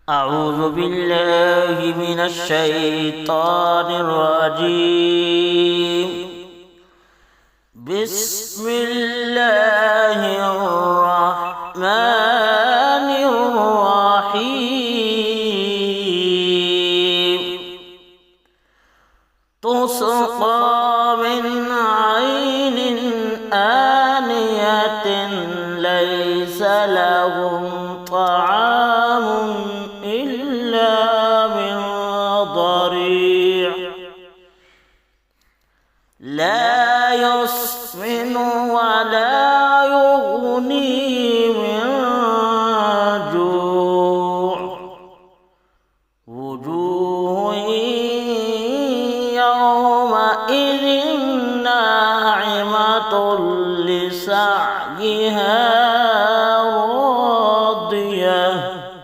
أعوذ بالله من الشيطان الرجيم. بسم الله الرحمن الرحيم. تسقى من عين آنية ليس لهم طعام إلا من ضريع لا يسمن ولا يغني من جوع. وجوه يومئذ ناعمة لسعيها